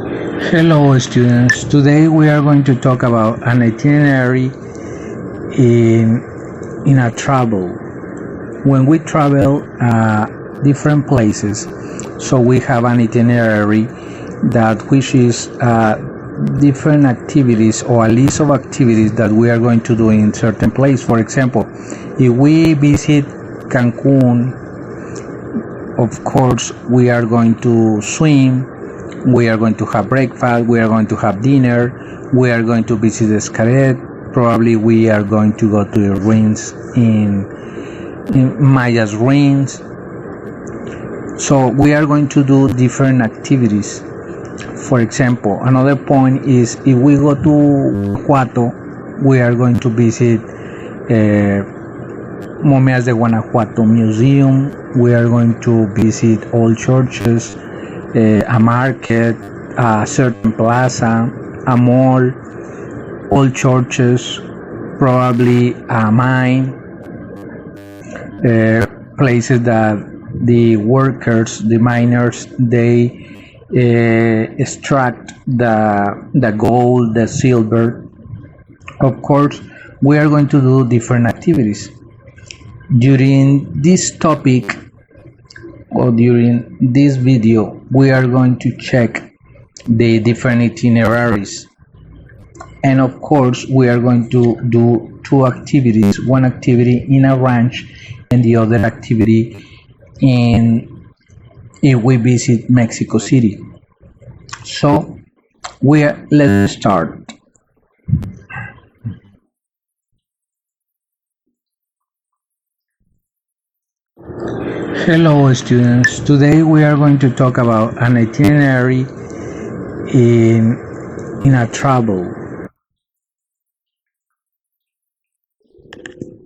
Hello students, today we are going to talk about an itinerary in a travel. When we travel different places, so we have an itinerary that which is different activities or a list of activities that we are going to do in certain place. For example, if we visit Cancun, of course we are going to swim, we are going to have breakfast, we are going to have dinner, we are going to visit Escaret, probably we are going to go to the ruins in Maya's ruins. So we are going to do different activities. For example, another point is if we go to Guanajuato, we are going to visit Momias de Guanajuato Museum, we are going to visit old churches, a market, a certain plaza, a mall, old churches, probably a mine, places that the workers, the miners, they extract the gold, the silver. Of course, we are going to do different activities. During this topic or during this video, we are going to check the different itineraries. And of course, we are going to do two activities, one activity in a ranch and the other activity if we visit Mexico City. So let's start. Hello students, today we are going to talk about an itinerary in a travel.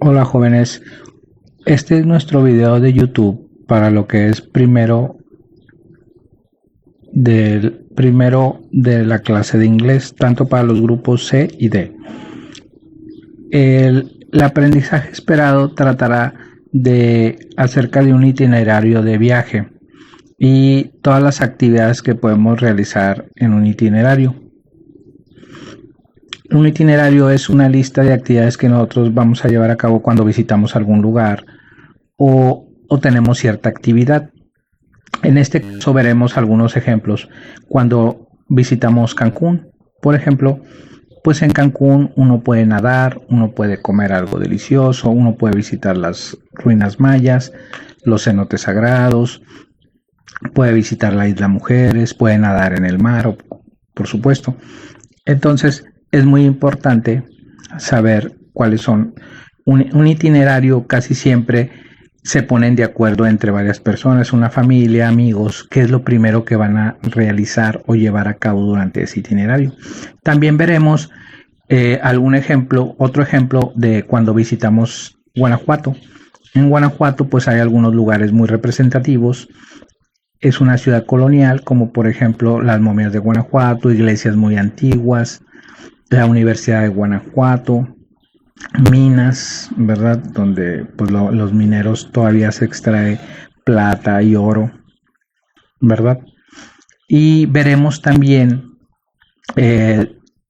Hola jóvenes, este es nuestro video de YouTube para lo que es primero de la clase de inglés, tanto para los grupos C y D. El aprendizaje esperado tratará acerca de un itinerario de viaje y todas las actividades que podemos realizar en un itinerario. Un itinerario es una lista de actividades que nosotros vamos a llevar a cabo cuando visitamos algún lugar o tenemos cierta actividad. En este caso veremos algunos ejemplos. Cuando visitamos Cancún, por ejemplo, pues en Cancún uno puede nadar, uno puede comer algo delicioso, uno puede visitar las ruinas mayas, los cenotes sagrados, puede visitar la isla Mujeres, puede nadar en el mar, por supuesto. Entonces es muy importante saber cuáles son. Un itinerario casi siempre se ponen de acuerdo entre varias personas, una familia, amigos, qué es lo primero que van a realizar o llevar a cabo durante ese itinerario. También veremos otro ejemplo de cuando visitamos Guanajuato. En Guanajuato pues hay algunos lugares muy representativos. Es una ciudad colonial, como por ejemplo las momias de Guanajuato, iglesias muy antiguas, la Universidad de Guanajuato, minas, ¿verdad? Donde pues los mineros todavía se extrae plata y oro, ¿verdad? Y veremos también,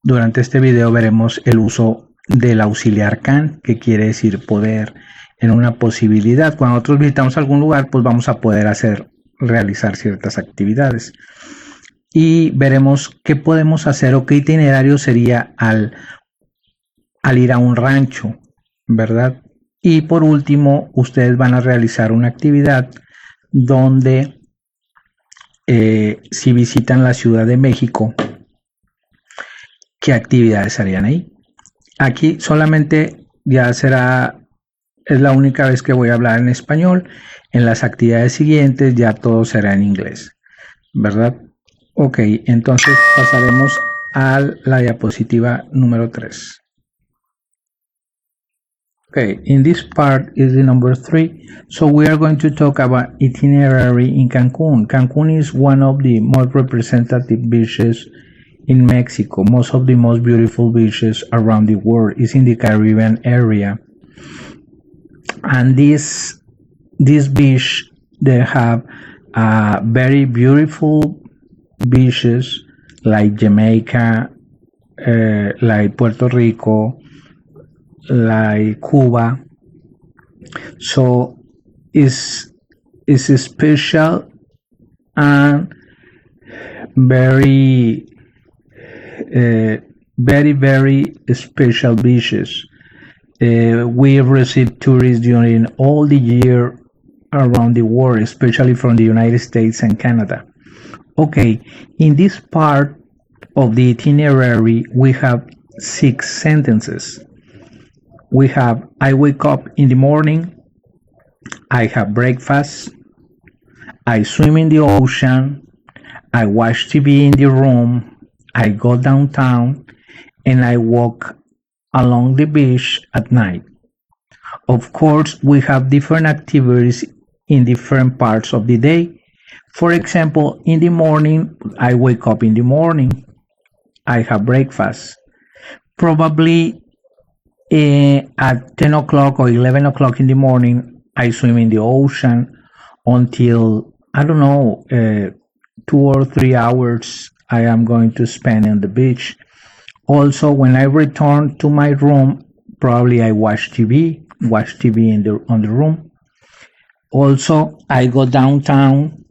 durante este video veremos el uso del auxiliar can, que quiere decir poder en una posibilidad. Cuando nosotros visitamos algún lugar, pues vamos a poder realizar ciertas actividades. Y veremos qué podemos hacer o qué itinerario sería al ir a un rancho, ¿verdad? Y por último, ustedes van a realizar una actividad donde si visitan la Ciudad de México, ¿qué actividades harían ahí? Aquí solamente es la única vez que voy a hablar en español. En las actividades siguientes ya todo será en inglés, ¿verdad? Ok, entonces pasaremos a la diapositiva número 3. Okay, in this part is the number 3. So we are going to talk about itinerary in Cancun. Cancun is one of the most representative beaches in Mexico. Most of the most beautiful beaches around the world is in the Caribbean area. And this beach, they have very beautiful beaches like Jamaica, like Puerto Rico, like Cuba. So it's special and very very special beaches. We receive tourists during all the year around the world, especially from the United States and Canada. Okay, in this part of the itinerary, we have 6 sentences. We have I wake up in the morning, I have breakfast, I swim in the ocean, I watch TV in the room, I go downtown, and I walk along the beach at night. Of course, we have different activities in different parts of the day. For example, in the morning, I wake up in the morning, I have breakfast. Probably at 10 o'clock or 11 o'clock in the morning, I swim in the ocean until, I don't know, 2 or 3 hours I am going to spend on the beach. Also, when I return to my room, probably I watch TV in on the room. Also, I go downtown,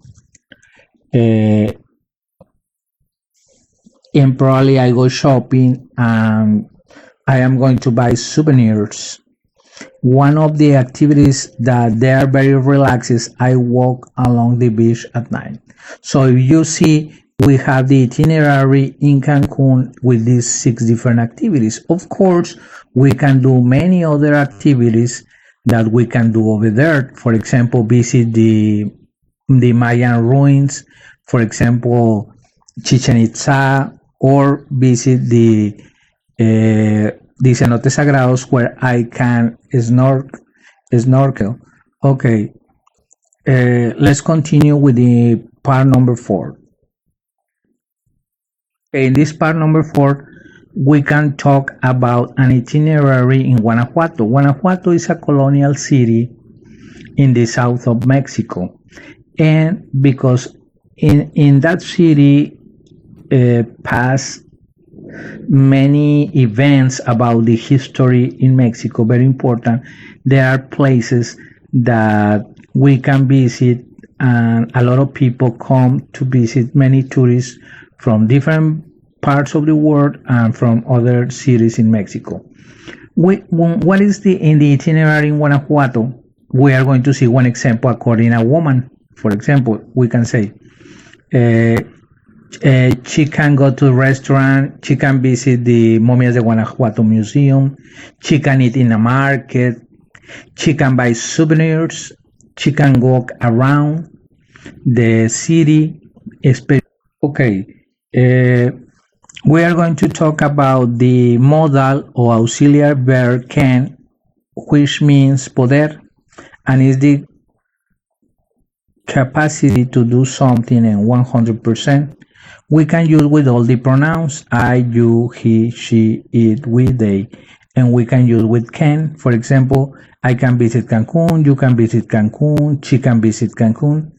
uh, and probably I go shopping, and I am going to buy souvenirs. One of the activities that they are very relaxed is I walk along the beach at night. So if you see, we have the itinerary in Cancun with these 6 different activities. Of course, we can do many other activities that we can do over there. For example, visit the Mayan ruins. For example, Chichen Itza, or visit the cenotes sagrados where I can snorkel. Okay, let's continue with the part number 4. In this part number 4, we can talk about an itinerary in Guanajuato. Guanajuato is a colonial city in the south of Mexico, and because in that city past many events about the history in Mexico, very important. There are places that we can visit, and a lot of people come to visit, many tourists from different parts of the world and from other cities in Mexico. What is in the itinerary in Guanajuato? We are going to see one example according a woman. For example, we can say she can go to a restaurant, she can visit the Momias de Guanajuato Museum, she can eat in a market, she can buy souvenirs, she can walk around the city. Okay, we are going to talk about the modal or auxiliary verb can, which means poder, and is the capacity to do something in 100%. We can use with all the pronouns I, you, he, she, it, we, they, and we can use with can. For example, I can visit Cancun, you can visit Cancun, she can visit Cancun.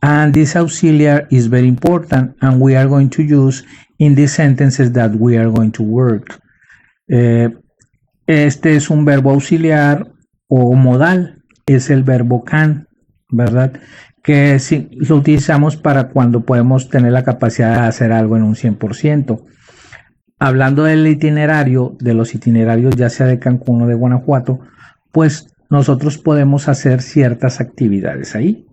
And this auxiliary is very important, and we are going to use in the sentences that we are going to work. Este es un verbo auxiliar o modal, es el verbo can, ¿verdad? Que si lo utilizamos para cuando podemos tener la capacidad de hacer algo en un 100%. Hablando del itinerario, de los itinerarios ya sea de Cancún o de Guanajuato, pues nosotros podemos hacer ciertas actividades ahí.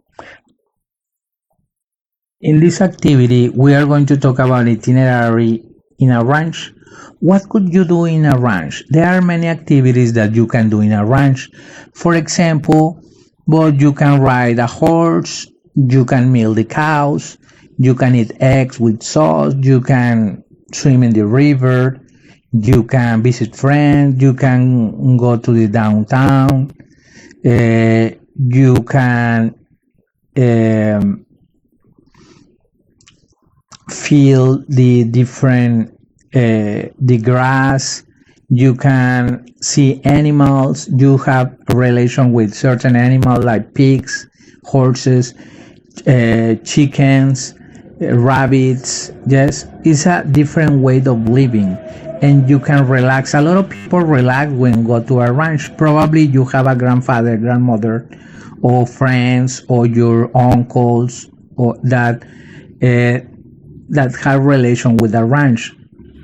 In this activity, we are going to talk about itinerary in a ranch. What could you do in a ranch? There are many activities that you can do in a ranch. For example, you can ride a horse, you can milk the cows, you can eat eggs with sauce, you can swim in the river, you can visit friends, you can go to the downtown, you can feel the different the grass, you can see animals, you have a relation with certain animals like pigs, horses, chickens, rabbits. Yes, it's a different way of living, and you can relax. A lot of people relax when go to a ranch. Probably you have a grandfather, grandmother, or friends, or your uncles, or that have relation with a ranch.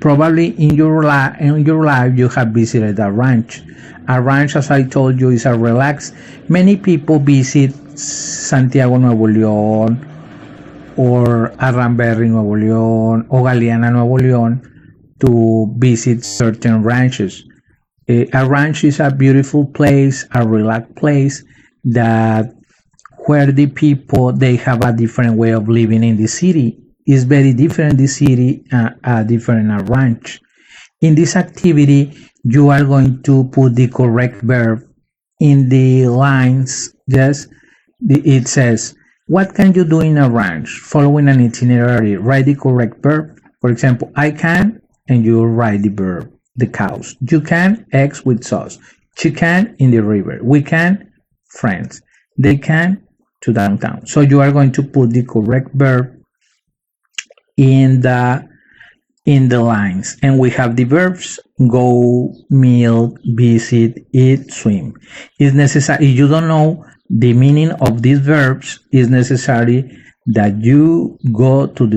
Probably in your life you have visited a ranch. A ranch, as I told you, is a relax. Many people visit Santiago, Nuevo León, or Arranberry, Nuevo León, or Galeana, Nuevo León, to visit certain ranches. A ranch is a beautiful place, a relaxed place that where the people they have a different way of living in the city. It's very different the city, different a ranch. In this activity, you are going to put the correct verb in the lines. Yes, it says, what can you do in a ranch? Following an itinerary, write the correct verb. For example, I can, and you write the verb, the cows. You can, eggs with sauce. She can, in the river. We can, friends. They can, to downtown. So you are going to put the correct verb in the lines, and we have the verbs go, milk, visit, eat, swim. It's necessary, if you don't know the meaning of these verbs, it's necessary that you go to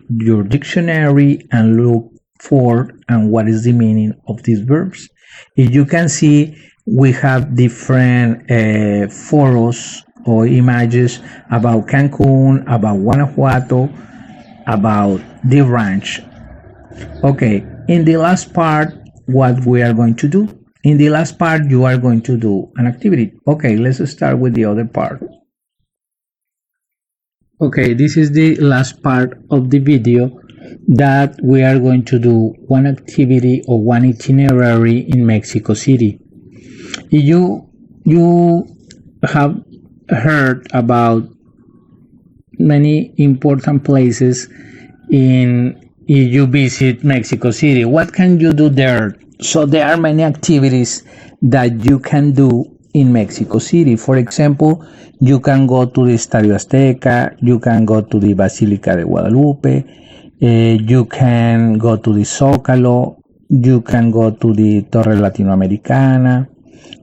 your dictionary and look for and what is the meaning of these verbs. If you can see, we have different photos or images about Cancun, about Guanajuato, about the ranch. Okay, in the last part, what we are going to do? In the last part, you are going to do an activity. Okay, let's start with the other part. Okay, this is the last part of the video that we are going to do one activity or one itinerary in Mexico City. You have heard about many important places if you visit Mexico City. What can you do there? So there are many activities that you can do in Mexico City. For example, you can go to the Estadio Azteca, you can go to the Basilica de Guadalupe, you can go to the Zócalo, you can go to the Torre Latinoamericana,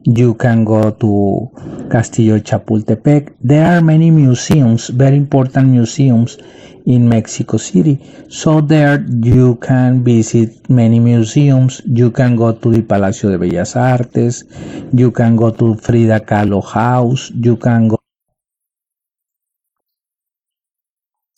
you can go to Castillo de Chapultepec. There are many museums, very important museums in Mexico City. So there you can visit many museums. You can go to the Palacio de Bellas Artes. You can go to Frida Kahlo House. You can go